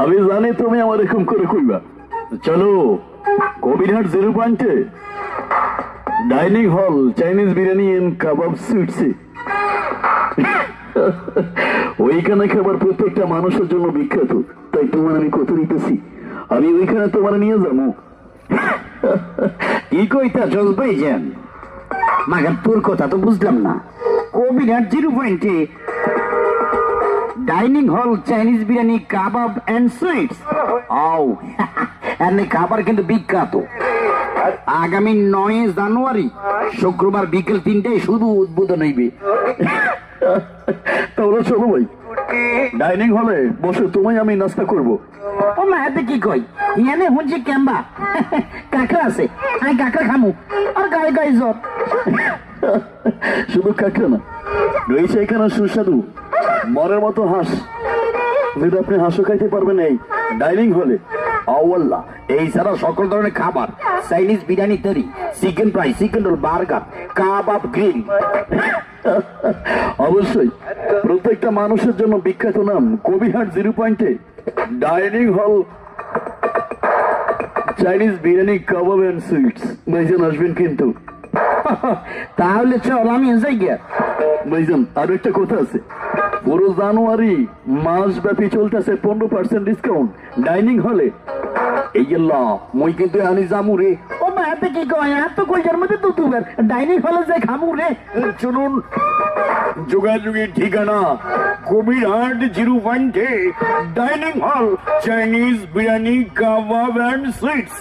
আমি জানি তুমি আমার এরকম করে কইবা। চলো কবিরহাট 0 পয়েন্টে dining hall Chinese biryani and কাবাব সুইটসে। ওইখানে খাবার প্রত্যেকটা মানুষের জন্য বিখ্যাত, তাই তোমার আমি কত নিতেছি, আমি ওইখানে তোমার নিয়ে যাবো। কি কইতা জজবাই যান, মাগার তোর কথা তো বুঝলাম না। কবিরহাট 0 পয়েন্টে dining hall Chinese biryani kebab and sweets. আও এনে খাবার কিন্তু বিখ্যাত। আগামী 9 জানুয়ারি শুক্রবার বিকেল 3টায় শুধু উদ্বোধন হইবে। তাহলে চলো ভাই, ডাইনিং হলে বসে তোমায় আমি নাস্তা করবো। ও মা হাতে কি কই, ইয়ানে হুঁজি ক্যাম্বা কাঁকড়া আছে, আই কাঁকড়া খামু আর গায়ে গায়ে জ্বর। শুধু কাঁকড়া না, রয়েছে এখানে সুস্বাদু মরের মতো হাঁস, যেটা আপনি হাঁসও খাইতে পারবেন এই ডাইনিং হলে। আল্লাহ, এই ছাড়া সকল ধরনের খাবার, চাইনিজ বিরিয়ানি তৈরি, chicken fry, chicken roll, burger, কাবাব, গ্রিল। অবশ্যই প্রত্যেকটা মানুষের জন্য বিখ্যাত নাম কবিরহাট 0 পয়েন্টে dining hall Chinese biryani kebab and sweets. ভাইজান আসবেন কিন্তু। তাহলে চল আমি যাই গিয়া। ভাইজান আরো একটা কথা আছে, পুরো জানুয়ারি মাস ব্যাপী চলতেছে 15% ডিসকাউন্ট ডাইনিং হলে। এই গেল্লা মই কিন্তু আনি জামু রে। ও মা হাতে কি কয়, এত কইজার মধ্যে তো দুবার ডাইনিং হলে যাই খামু রে। শুনুন, যোগাযোগের ঠিকানা কবিরহাট 0 পয়েন্টে dining hall Chinese biryani kebab and sweets.